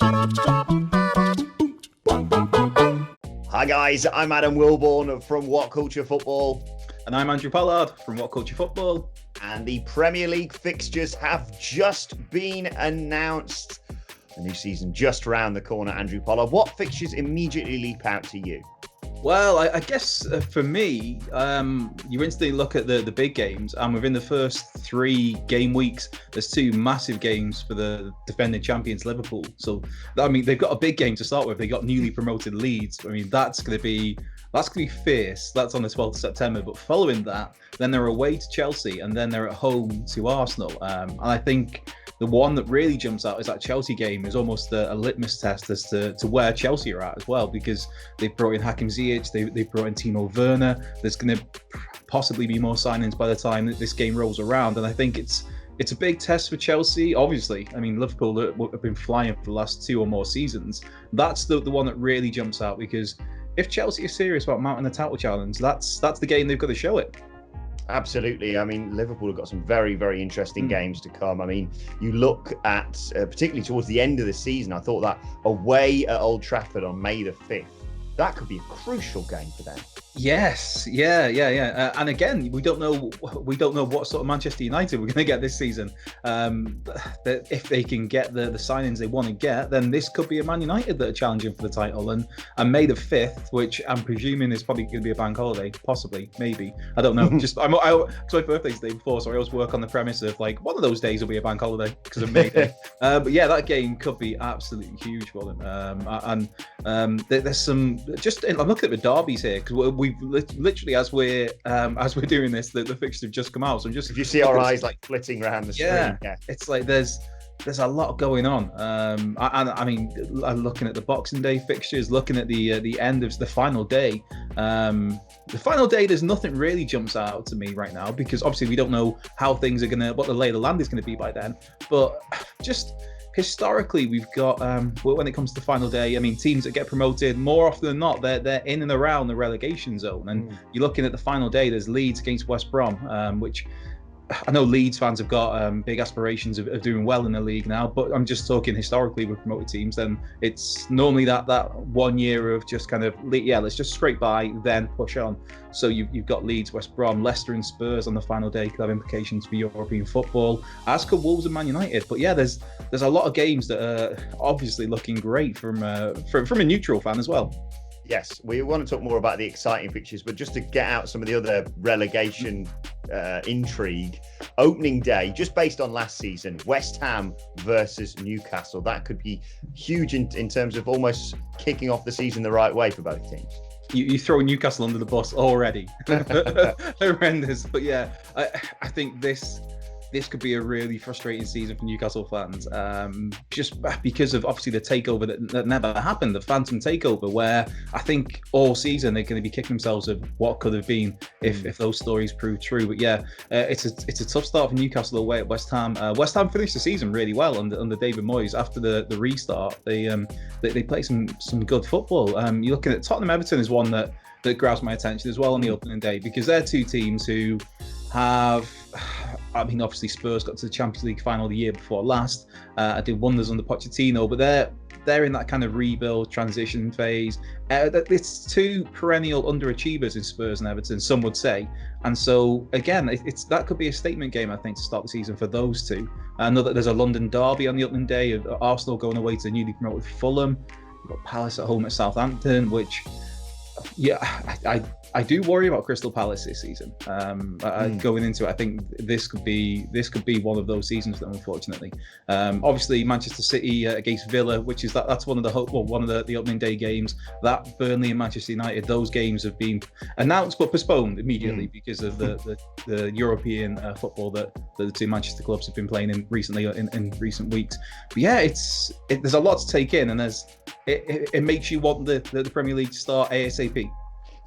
Hi guys, I'm Adam Wilbourn from WhatCulture Football. And I'm Andrew Pollard from WhatCulture Football. And the Premier League fixtures have just been announced. The new season just around the corner, Andrew Pollard. What fixtures immediately leap out to you? Well, I guess for me, you instantly look at the big games, and within the first 3 game weeks, there's 2 massive games for the defending champions, Liverpool. So, I mean, they've got a big game to start with. They got newly promoted Leeds. I mean, that's going to be fierce. That's on the 12th of September. But following that, then they're away to Chelsea, and then they're at home to Arsenal. And I think the one that really jumps out is that Chelsea game is almost a litmus test as to where Chelsea are at as well, because they've brought in Hakim Ziyech, they've brought in Timo Werner. There's going to possibly be more signings by the time that this game rolls around, and I think it's a big test for Chelsea. Obviously, I mean, Liverpool have been flying for the last 2 or more seasons. That's the one that really jumps out, because if Chelsea is serious about mounting the title challenge, that's the game they've got to show it. Absolutely. I mean, Liverpool have got some very, very interesting games to come. I mean, you look at, particularly towards the end of the season, I thought that away at Old Trafford on May the 5th, that could be a crucial game for them. Yes, yeah. And again, we don't know what sort of Manchester United we're going to get this season. If they can get the signings they want to get, then this could be a Man United that are challenging for the title. And May the 5th, which I'm presuming is probably going to be a bank holiday, possibly, maybe. I don't know. Because my birthday's the day before, so I always work on the premise of like one of those days will be a bank holiday because of May Day. But yeah, that game could be absolutely huge for them. There's some I'm looking at the derbies here because we've literally as we're doing this, the fixtures have just come out. So if you see our eyes like flitting around the screen, yeah, it's like there's a lot going on. I mean, I'm looking at the Boxing Day fixtures, looking at the end of the final day. The final day, there's nothing really jumps out to me right now because obviously we don't know how things are what the lay of the land is going to be by then. But just historically, we've got when it comes to the final day, I mean, teams that get promoted more often than not, they're in and around the relegation zone. And you're looking at the final day. There's Leeds against West Brom, which I know Leeds fans have got big aspirations of doing well in the league now, but I'm just talking historically with promoted teams. Then it's normally that 1 year of just kind of let's just scrape by, then push on. So you've got Leeds, West Brom, Leicester, and Spurs on the final day could have implications for European football, as could Wolves and Man United. But yeah, there's a lot of games that are obviously looking great from a neutral fan as well. Yes, we want to talk more about the exciting fixtures, but just to get out some of the other relegation intrigue, opening day, just based on last season, West Ham versus Newcastle. That could be huge in terms of almost kicking off the season the right way for both teams. You throw Newcastle under the bus already. Horrendous. But yeah, I think this could be a really frustrating season for Newcastle fans, just because of obviously the takeover that never happened, the phantom takeover, where I think all season they're going to be kicking themselves of what could have been if those stories prove true. But yeah, it's a tough start for Newcastle away at West Ham. West Ham finished the season really well under David Moyes. After the restart, they played some good football. You're looking at Tottenham Everton is one that grabs my attention as well on the opening day, because they're 2 teams who have, I mean, obviously Spurs got to the Champions League final the year before last. Did wonders under Pochettino, but they're in that kind of rebuild transition phase. It's 2 perennial underachievers in Spurs and Everton, some would say. And so again, that could be a statement game, I think, to start the season for those 2. I know that there's a London derby on the opening day of Arsenal going away to the newly promoted Fulham. We've got Palace at home at Southampton, which, yeah, I do worry about Crystal Palace this season. Going into it, I think this could be one of those seasons, unfortunately. Obviously, Manchester City against Villa, which is that's one of the opening day games. That Burnley and Manchester United, those games have been announced but postponed immediately because of the European football that the 2 Manchester clubs have been playing in recently in recent weeks. But yeah, there's a lot to take in, and it makes you want the Premier League to start ASAP.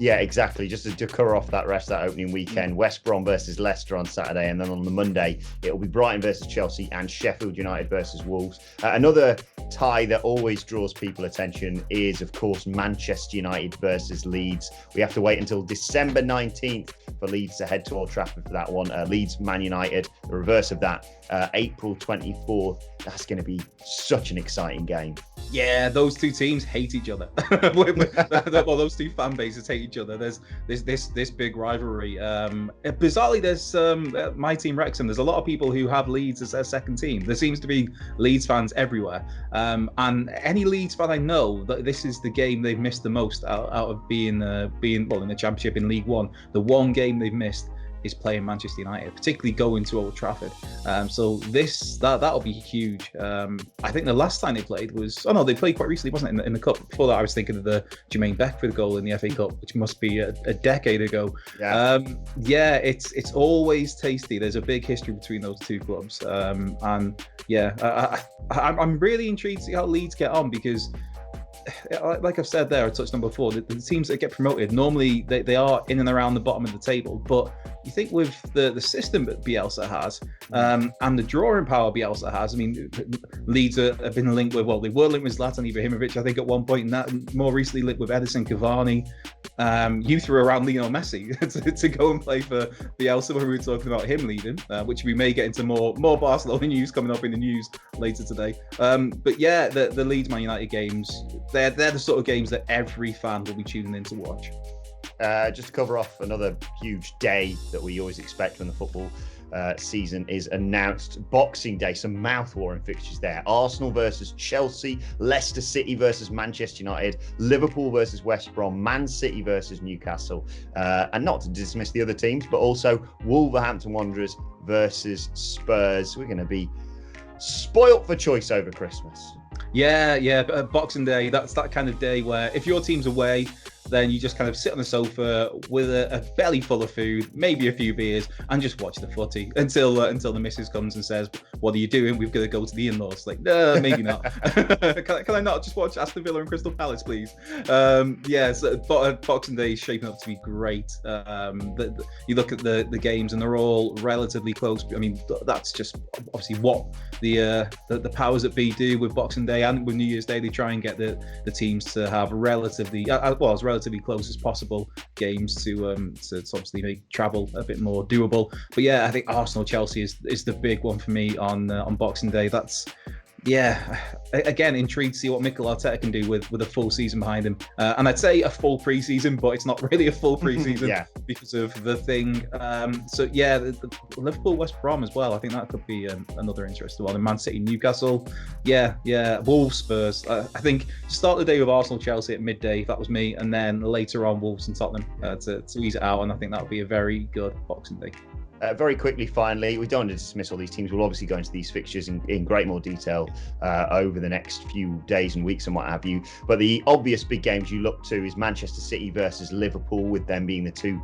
Yeah, exactly. Just to cover off that opening weekend, West Brom versus Leicester on Saturday, and then on the Monday, it'll be Brighton versus Chelsea and Sheffield United versus Wolves. Another tie that always draws people attention is, of course, Manchester United versus Leeds. We have to wait until December 19th for Leeds to head to Old Trafford for that one. Leeds, Man United, the reverse of that, April 24th. That's going to be such an exciting game. Yeah, those two teams hate each other. Well, those two fan bases hate each other. There's this big rivalry. Bizarrely, there's my team Wrexham. There's a lot of people who have Leeds as their second team. There seems to be Leeds fans everywhere. And any Leeds fan I know, that this is the game they've missed the most out of being well in the Championship in League One. The one game they've missed is playing Manchester United, particularly going to Old Trafford. So that'll be huge. I think the last time they played was they played quite recently, wasn't it, in the cup? Before that, I was thinking of the Jermaine Beckford goal in the FA Cup, which must be a decade ago. Yeah, it's always tasty. There's a big history between those two clubs, and yeah, I'm really intrigued to see how Leeds get on, because like I've said there, I touched on before, the teams that get promoted, normally they are in and around the bottom of the table. But you think with the system that Bielsa has, and the drawing power Bielsa has, I mean, Leeds have been linked with, they were linked with Zlatan Ibrahimovic, I think, at one point, and that more recently linked with Edison Cavani. You threw around Lionel Messi to go and play for Bielsa when we were talking about him leaving, which we may get into more Barcelona news coming up in the news later today. But yeah, the Leeds Man United games, they're the sort of games that every fan will be tuning in to watch. Just to cover off another huge day that we always expect when the football season is announced. Boxing Day, some mouth-watering fixtures there. Arsenal versus Chelsea, Leicester City versus Manchester United, Liverpool versus West Brom, Man City versus Newcastle, and not to dismiss the other teams, but also Wolverhampton Wanderers versus Spurs. We're going to be spoilt for choice over Christmas. Yeah, Boxing Day, that's that kind of day where if your team's away, then you just kind of sit on the sofa with a belly full of food, maybe a few beers, and just watch the footy until the missus comes and says, "What are you doing? We've got to go to the in-laws." Like, no, maybe not. Can I not just watch Aston Villa and Crystal Palace, please? So Boxing Day is shaping up to be great. You look at the games and they're all relatively close. I mean, that's just obviously what the powers that be do with Boxing Day and with New Year's Day. They try and get the teams to have relatively as relatively close as possible games to obviously make travel a bit more doable. But yeah, I think Arsenal Chelsea is the big one for me on Boxing Day. That's again, intrigued to see what Mikel Arteta can do with a full season behind him. And I'd say a full pre-season, but it's not really a full pre-season because of the thing. The Liverpool West Brom as well. I think that could be another interesting one. And Man City Newcastle. Wolves Spurs. I think start the day with Arsenal Chelsea at midday, if that was me, and then later on Wolves and Tottenham to ease it out. And I think that would be a very good Boxing Day. Very quickly, finally, we don't want to dismiss all these teams. We'll obviously go into these fixtures in great more detail over the next few days and weeks and what have you. But the obvious big games you look to is Manchester City versus Liverpool, with them being the two,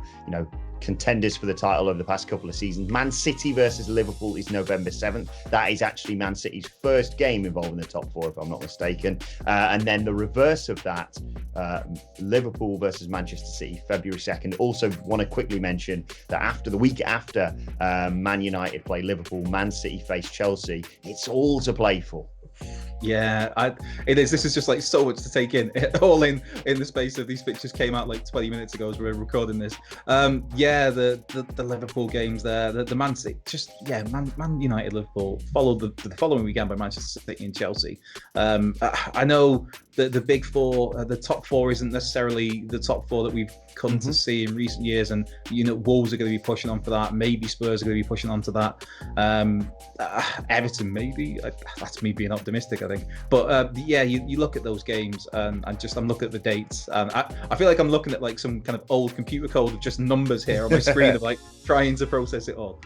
contenders for the title over the past couple of seasons. Man City versus Liverpool is November 7th. That is actually Man City's first game involving the top four, if I'm not mistaken. And then the reverse of that, Liverpool versus Manchester City, February 2nd. Also want to quickly mention that the week after Man United play Liverpool, Man City face Chelsea. It's all to play for. Yeah, it is. This is just like so much to take in. All in the space of these pictures came out like 20 minutes ago as we were recording this. The Liverpool games there, the Man City, Man United Liverpool followed the following weekend by Manchester City and Chelsea. I know that the big four, the top four, isn't necessarily the top four that we've come to see in recent years, and Wolves are going to be pushing on for that. Maybe Spurs are going to be pushing on to that. Everton, maybe. That's me being optimistic, I think. But you look at those games and I'm looking at the dates, and I feel like I'm looking at like some kind of old computer code of just numbers here on my screen of like trying to process it all.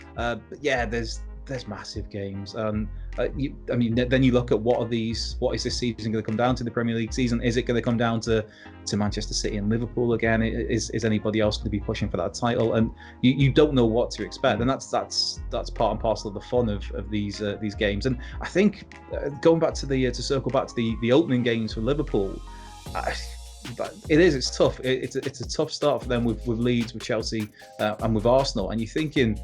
There's massive games. Then you look at what is this season going to come down to, the Premier League season? Is it going to come down to Manchester City and Liverpool again? Is anybody else going to be pushing for that title? And you don't know what to expect, and that's part and parcel of the fun of these games. And I think going back to to circle back to the opening games for Liverpool, it's tough. It's a tough start for them with Leeds, with Chelsea, and with Arsenal. And you're thinking,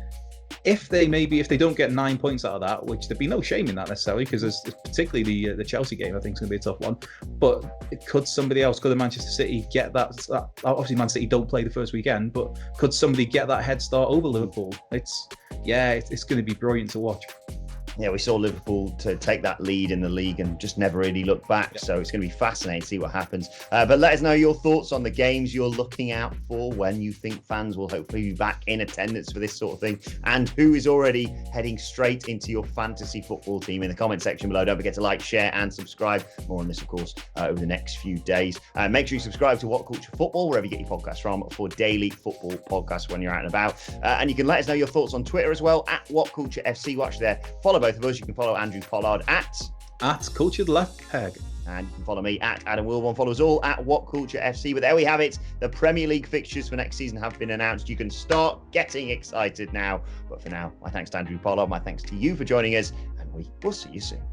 if they don't get 9 points out of that, which there'd be no shame in that necessarily, because there's particularly the Chelsea game, I think is going to be a tough one. But could somebody else, could Manchester City get that? Obviously, Man City don't play the first weekend, but could somebody get that head start over Liverpool? It's going to be brilliant to watch. Yeah, we saw Liverpool to take that lead in the league and just never really look back. Yeah. So it's going to be fascinating to see what happens. But let us know your thoughts on the games you're looking out for, when you think fans will hopefully be back in attendance for this sort of thing, and who is already heading straight into your fantasy football team in the comment section below. Don't forget to like, share and subscribe. More on this, of course, over the next few days. Make sure you subscribe to WhatCulture Football, wherever you get your podcasts from, for daily football podcasts when you're out and about. And you can let us know your thoughts on Twitter as well, at WhatCultureFC. Watch there. Follow both of us. You can follow Andrew Pollard at Cultured Left Peg. And you can follow me at Adam Wilbourn. Follow us all at WhatCultureFC. But there we have it. The Premier League fixtures for next season have been announced. You can start getting excited now. But for now, my thanks to Andrew Pollard. My thanks to you for joining us. And we will see you soon.